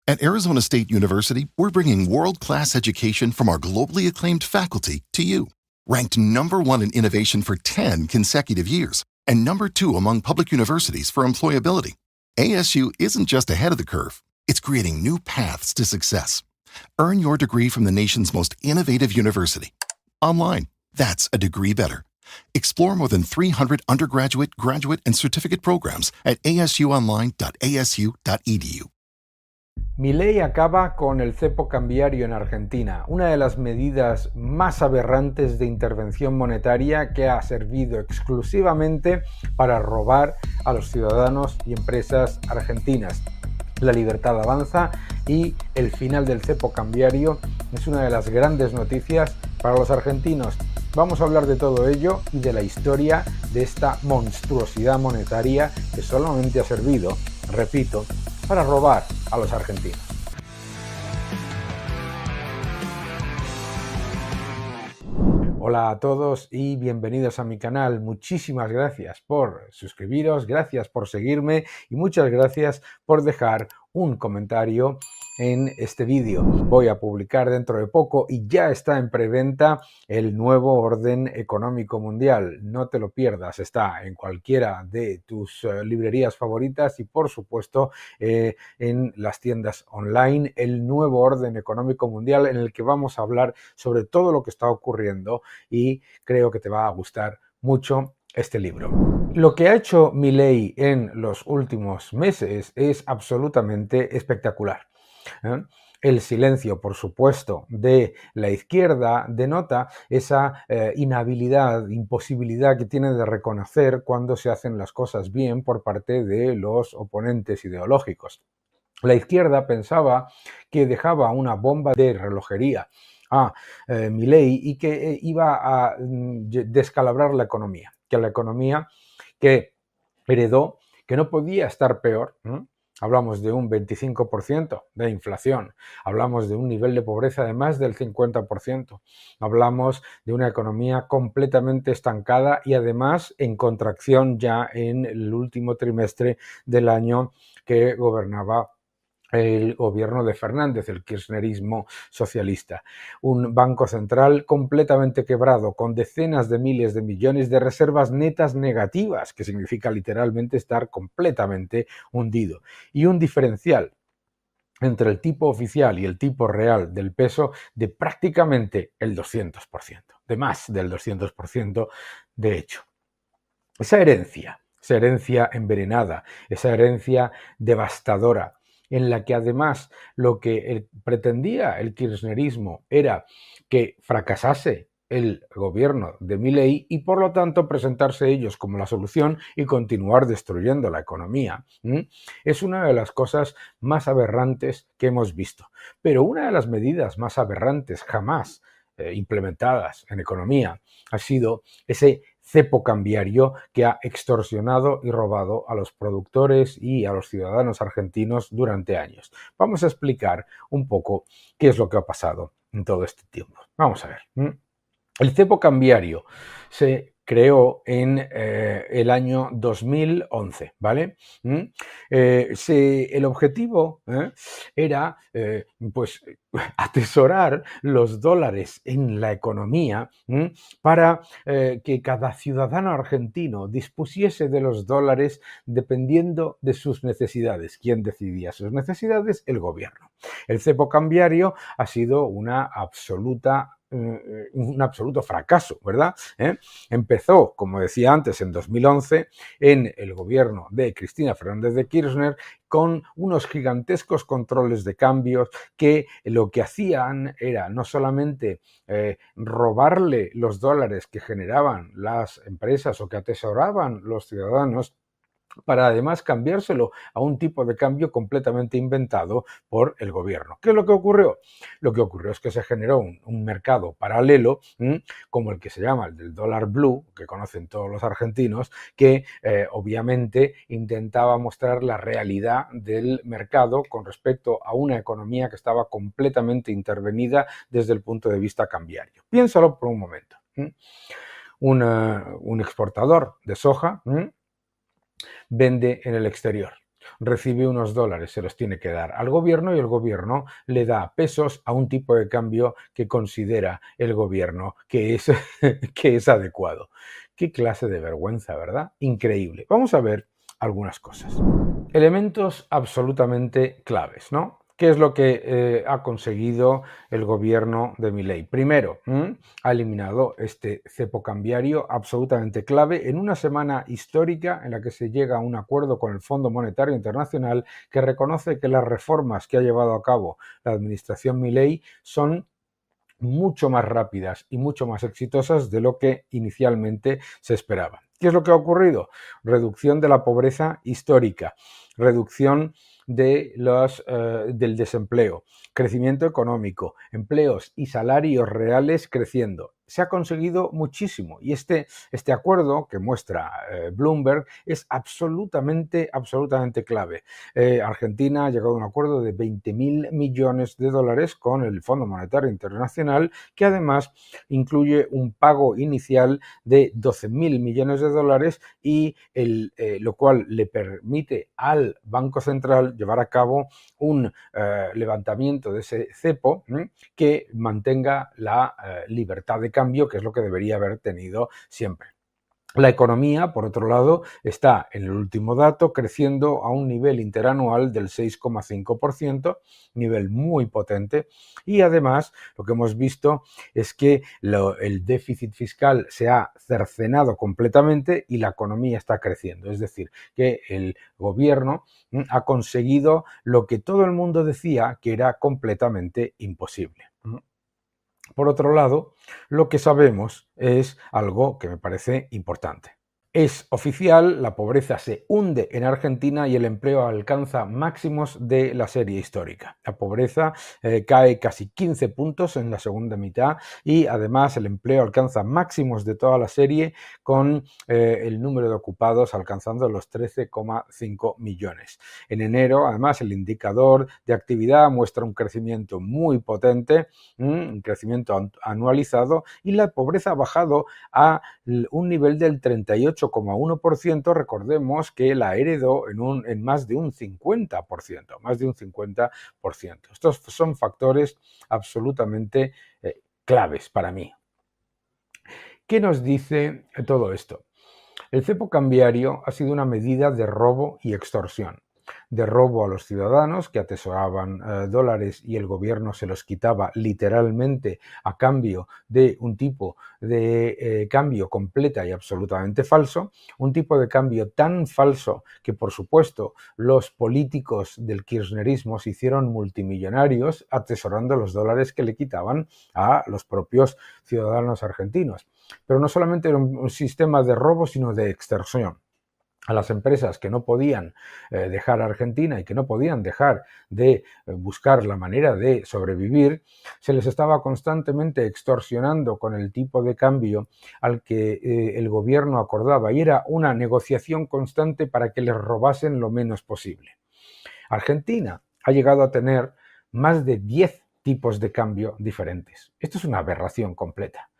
At Arizona State University, we're bringing world-class education from our globally acclaimed faculty to you. Ranked #1 in innovation for 10 consecutive years and #2 among public universities for employability, ASU isn't just ahead of the curve, it's creating new paths to success. Earn your degree from the nation's most innovative university. Online, that's a degree better. Explore more than 300 undergraduate, graduate, and certificate programs at asuonline.asu.edu. Milei acaba con el cepo cambiario en Argentina, una de las medidas más aberrantes de intervención monetaria que ha servido exclusivamente para robar a los ciudadanos y empresas argentinas. La libertad avanza y el final del cepo cambiario es una de las grandes noticias para los argentinos. Vamos a hablar de todo ello y de la historia de esta monstruosidad monetaria que solamente ha servido, repito, para robar a los argentinos. Hola a todos y bienvenidos a mi canal. Muchísimas gracias por suscribiros, gracias por seguirme y muchas gracias por dejar un comentario en este vídeo. Voy a publicar dentro de poco y ya está en preventa el nuevo orden económico mundial. No te lo pierdas, está en cualquiera de tus librerías favoritas y por supuesto en las tiendas online, el nuevo orden económico mundial en el que vamos a hablar sobre todo lo que está ocurriendo y creo que te va a gustar mucho este libro. Lo que ha hecho Milei en los últimos meses es absolutamente espectacular. El silencio, por supuesto, de la izquierda denota esa inhabilidad, imposibilidad que tiene de reconocer cuando se hacen las cosas bien por parte de los oponentes ideológicos. La izquierda pensaba que dejaba una bomba de relojería a Milei y que iba a descalabrar la economía, que la economía que heredó, que no podía estar peor. Hablamos de un 25% de inflación, hablamos de un nivel de pobreza de más del 50%, hablamos de una economía completamente estancada y además en contracción ya en el último trimestre del año que gobernaba el gobierno de Fernández, el kirchnerismo socialista. Un banco central completamente quebrado, con decenas de miles de millones de reservas netas negativas, que significa literalmente estar completamente hundido. Y un diferencial entre el tipo oficial y el tipo real del peso de prácticamente el 200%, de más del 200% de hecho. Esa herencia envenenada, esa herencia devastadora, en la que además lo que pretendía el kirchnerismo era que fracasase el gobierno de Milei y por lo tanto presentarse ellos como la solución y continuar destruyendo la economía. Es una de las cosas más aberrantes que hemos visto. Pero una de las medidas más aberrantes jamás implementadas en economía ha sido ese cepo cambiario que ha extorsionado y robado a los productores y a los ciudadanos argentinos durante años. Vamos a explicar un poco qué es lo que ha pasado en todo este tiempo. Vamos a ver. El cepo cambiario se creó en el año 2011, ¿vale? El objetivo era pues atesorar los dólares en la economía para que cada ciudadano argentino dispusiese de los dólares dependiendo de sus necesidades. ¿Quién decidía sus necesidades? El gobierno. El cepo cambiario ha sido un absoluto fracaso, ¿verdad? Empezó, como decía antes, en 2011 en el gobierno de Cristina Fernández de Kirchner con unos gigantescos controles de cambios que lo que hacían era no solamente robarle los dólares que generaban las empresas o que atesoraban los ciudadanos, para además cambiárselo a un tipo de cambio completamente inventado por el gobierno. ¿Qué es lo que ocurrió? Lo que ocurrió es que se generó un mercado paralelo, como el que se llama el del dólar blue, que conocen todos los argentinos, que obviamente intentaba mostrar la realidad del mercado con respecto a una economía que estaba completamente intervenida desde el punto de vista cambiario. Piénsalo por un momento. Un exportador de soja vende en el exterior. recibe unos dólares, se los tiene que dar al gobierno y el gobierno le da pesos a un tipo de cambio que considera el gobierno que es, que es adecuado. Qué clase de vergüenza, ¿verdad? Increíble. Vamos a ver algunas cosas. Elementos absolutamente claves, ¿no? ¿Qué es lo que ha conseguido el gobierno de Milei? Primero, ha eliminado este cepo cambiario absolutamente clave en una semana histórica en la que se llega a un acuerdo con el Fondo Monetario Internacional que reconoce que las reformas que ha llevado a cabo la administración Milei son mucho más rápidas y mucho más exitosas de lo que inicialmente se esperaba. ¿Qué es lo que ha ocurrido? Reducción de la pobreza histórica, reducción del desempleo, crecimiento económico, empleos y salarios reales creciendo. Se ha conseguido muchísimo y este acuerdo que muestra Bloomberg es absolutamente clave. Argentina ha llegado a un acuerdo de 20.000 millones de dólares con el Fondo Monetario Internacional, que además incluye un pago inicial de 12.000 millones de dólares y lo cual le permite al Banco Central llevar a cabo un levantamiento de ese cepo que mantenga la libertad de cambio, que es lo que debería haber tenido siempre. La economía, por otro lado, está en el último dato creciendo a un nivel interanual del 6,5%, nivel muy potente, y además lo que hemos visto es que el déficit fiscal se ha cercenado completamente y la economía está creciendo. Es decir, que el gobierno ha conseguido lo que todo el mundo decía que era completamente imposible. Por otro lado, lo que sabemos es algo que me parece importante. Es oficial, la pobreza se hunde en Argentina y el empleo alcanza máximos de la serie histórica. La pobreza cae casi 15 puntos en la segunda mitad y además el empleo alcanza máximos de toda la serie con el número de ocupados alcanzando los 13,5 millones. En enero, además, el indicador de actividad muestra un crecimiento muy potente, un crecimiento anualizado, y la pobreza ha bajado a un nivel del 38,1%, recordemos que la heredó en más de un 50%, más de un 50%. Estos son factores absolutamente claves para mí. ¿Qué nos dice todo esto? El cepo cambiario ha sido una medida de robo y extorsión. De robo a los ciudadanos que atesoraban dólares y el gobierno se los quitaba literalmente a cambio de un tipo de cambio completa y absolutamente falso, un tipo de cambio tan falso que por supuesto los políticos del kirchnerismo se hicieron multimillonarios atesorando los dólares que le quitaban a los propios ciudadanos argentinos. Pero no solamente era un sistema de robo, sino de extorsión. A las empresas que no podían dejar Argentina y que no podían dejar de buscar la manera de sobrevivir, se les estaba constantemente extorsionando con el tipo de cambio al que el gobierno acordaba, y era una negociación constante para que les robasen lo menos posible. Argentina ha llegado a tener más de 10 tipos de cambio diferentes. Esto es una aberración completa.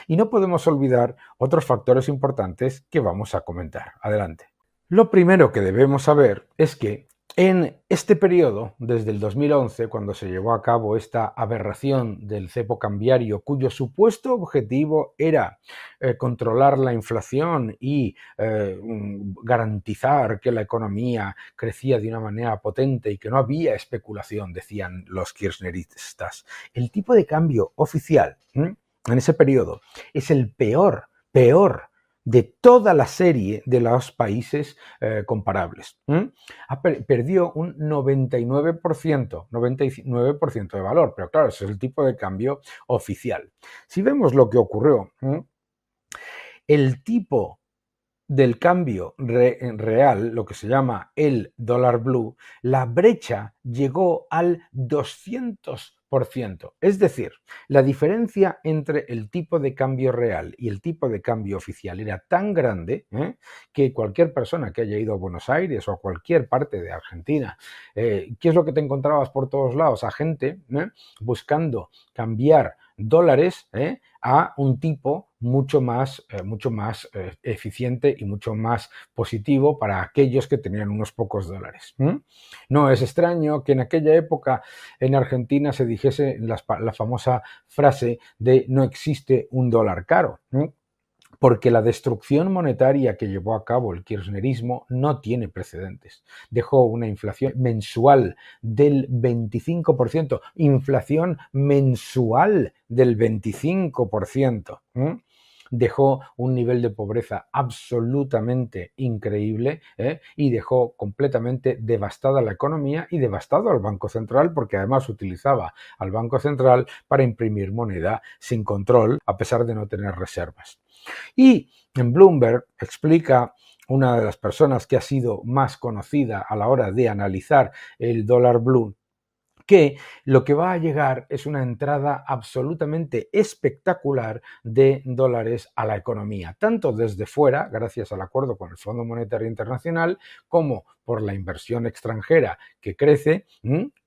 Y no podemos olvidar otros factores importantes que vamos a comentar. Adelante. Lo primero que debemos saber es que en este periodo, desde el 2011, cuando se llevó a cabo esta aberración del cepo cambiario, cuyo supuesto objetivo era controlar la inflación y garantizar que la economía crecía de una manera potente y que no había especulación, decían los kirchneristas, el tipo de cambio oficial en ese periodo es el peor de toda la serie de los países comparables. Perdió un 99% de valor, pero claro, ese es el tipo de cambio oficial. Si vemos lo que ocurrió, el tipo del cambio real, lo que se llama el dólar blue, la brecha llegó al 200%. Es decir, la diferencia entre el tipo de cambio real y el tipo de cambio oficial era tan grande que cualquier persona que haya ido a Buenos Aires o a cualquier parte de Argentina, ¿qué es lo que te encontrabas por todos lados? A gente buscando cambiar dólares a un tipo mucho más eficiente y mucho más positivo para aquellos que tenían unos pocos dólares. No es extraño que en aquella época en Argentina se dijese la famosa frase de no existe un dólar caro. Porque la destrucción monetaria que llevó a cabo el kirchnerismo no tiene precedentes. Dejó una inflación mensual del 25%, inflación mensual del 25%. Dejó un nivel de pobreza absolutamente increíble y dejó completamente devastada la economía y devastado al Banco Central, porque además utilizaba al Banco Central para imprimir moneda sin control, a pesar de no tener reservas. Y en Bloomberg explica una de las personas que ha sido más conocida a la hora de analizar el dólar blue, que lo que va a llegar es una entrada absolutamente espectacular de dólares a la economía, tanto desde fuera, gracias al acuerdo con el Fondo Monetario Internacional, como por la inversión extranjera que crece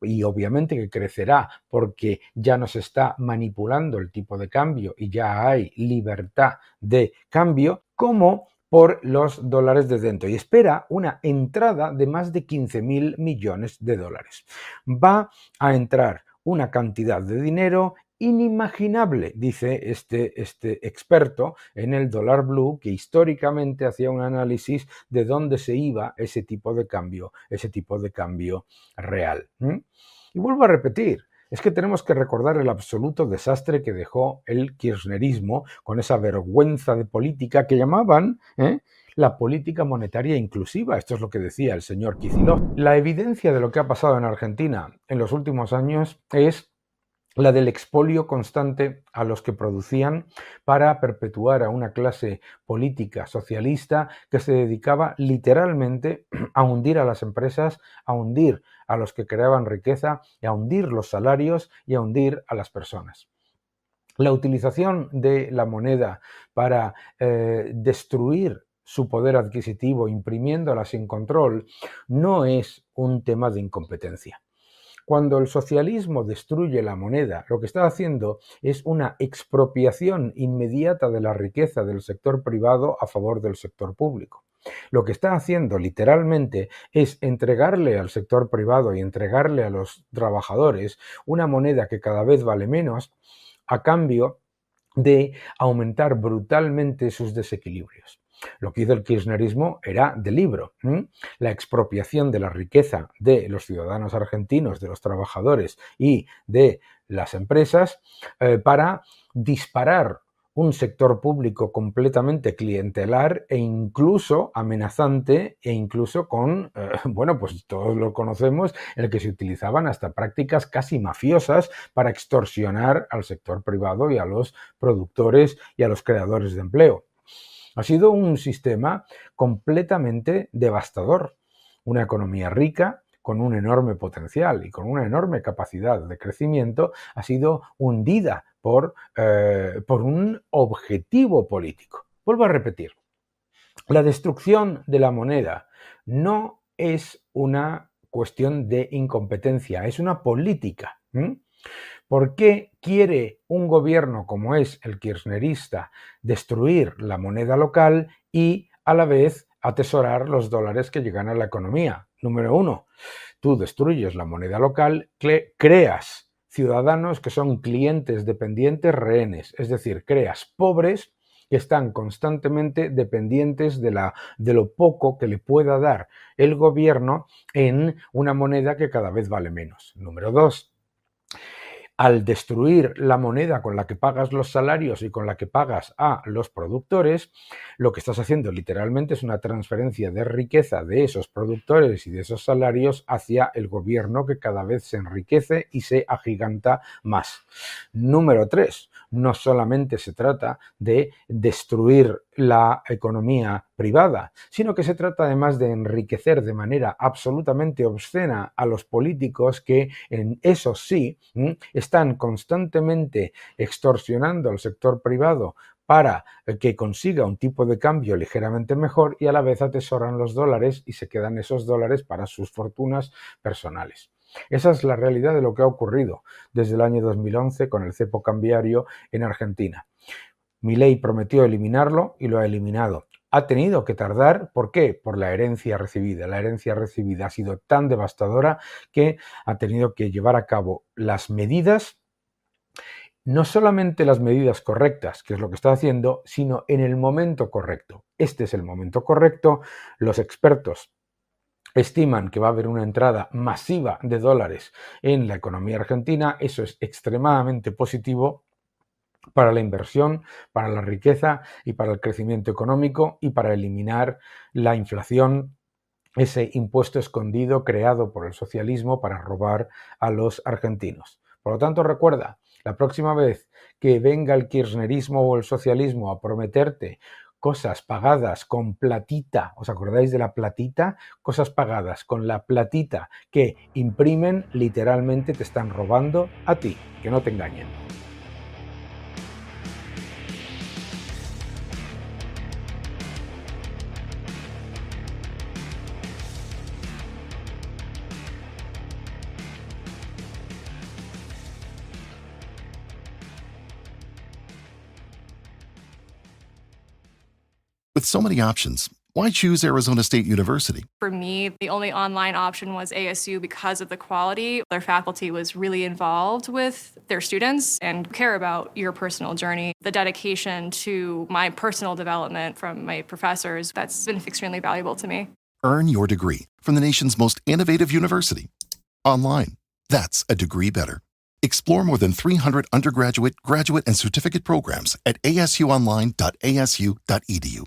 y obviamente que crecerá porque ya no se está manipulando el tipo de cambio y ya hay libertad de cambio, como por los dólares de dentro, y espera una entrada de más de 15.000 millones de dólares. Va a entrar una cantidad de dinero inimaginable, dice este experto en el dólar blue, que históricamente hacía un análisis de dónde se iba ese tipo de cambio real. Y vuelvo a repetir, es que tenemos que recordar el absoluto desastre que dejó el kirchnerismo con esa vergüenza de política que llamaban la política monetaria inclusiva. Esto es lo que decía el señor Kicillof. La evidencia de lo que ha pasado en Argentina en los últimos años es la del expolio constante a los que producían para perpetuar a una clase política socialista que se dedicaba literalmente a hundir a las empresas, a hundir a los que creaban riqueza, y a hundir los salarios y a hundir a las personas. La utilización de la moneda para destruir su poder adquisitivo, imprimiéndola sin control, no es un tema de incompetencia. Cuando el socialismo destruye la moneda, lo que está haciendo es una expropiación inmediata de la riqueza del sector privado a favor del sector público. Lo que está haciendo literalmente es entregarle al sector privado y entregarle a los trabajadores una moneda que cada vez vale menos a cambio de aumentar brutalmente sus desequilibrios. Lo que hizo el kirchnerismo era de libro. La expropiación de la riqueza de los ciudadanos argentinos, de los trabajadores y de las empresas para disparar un sector público completamente clientelar e incluso amenazante e incluso con, pues todos lo conocemos, en el que se utilizaban hasta prácticas casi mafiosas para extorsionar al sector privado y a los productores y a los creadores de empleo. Ha sido un sistema completamente devastador. Una economía rica, con un enorme potencial y con una enorme capacidad de crecimiento, ha sido hundida por un objetivo político. Vuelvo a repetir, la destrucción de la moneda no es una cuestión de incompetencia, es una política. ¿Por qué quiere un gobierno como es el kirchnerista destruir la moneda local y a la vez atesorar los dólares que llegan a la economía? Número uno, tú destruyes la moneda local, creas ciudadanos que son clientes dependientes rehenes, es decir, creas pobres que están constantemente dependientes de lo poco que le pueda dar el gobierno en una moneda que cada vez vale menos. Número dos, al destruir la moneda con la que pagas los salarios y con la que pagas a los productores, lo que estás haciendo literalmente es una transferencia de riqueza de esos productores y de esos salarios hacia el gobierno, que cada vez se enriquece y se agiganta más. Número 3. No solamente se trata de destruir la economía privada, sino que se trata además de enriquecer de manera absolutamente obscena a los políticos que, en eso sí, están constantemente extorsionando al sector privado para que consiga un tipo de cambio ligeramente mejor, y a la vez atesoran los dólares y se quedan esos dólares para sus fortunas personales. Esa es la realidad de lo que ha ocurrido desde el año 2011 con el cepo cambiario en Argentina. Milei prometió eliminarlo y lo ha eliminado. Ha tenido que tardar, ¿por qué? Por la herencia recibida. La herencia recibida ha sido tan devastadora que ha tenido que llevar a cabo las medidas, no solamente las medidas correctas, que es lo que está haciendo, sino en el momento correcto. Este es el momento correcto. Los expertos estiman que va a haber una entrada masiva de dólares en la economía argentina. Eso es extremadamente positivo para la inversión, para la riqueza y para el crecimiento económico y para eliminar la inflación, ese impuesto escondido creado por el socialismo para robar a los argentinos. Por lo tanto, recuerda, la próxima vez que venga el kirchnerismo o el socialismo a prometerte cosas pagadas con platita, ¿os acordáis de la platita? Cosas pagadas con la platita que imprimen, literalmente te están robando a ti, que no te engañen. With so many options, why choose Arizona State University? For me, the only online option was ASU because of the quality. Their faculty was really involved with their students and care about your personal journey. The dedication to my personal development from my professors, that's been extremely valuable to me. Earn your degree from the nation's most innovative university. Online. That's a degree better. Explore more than 300 undergraduate, graduate, and certificate programs at asuonline.asu.edu.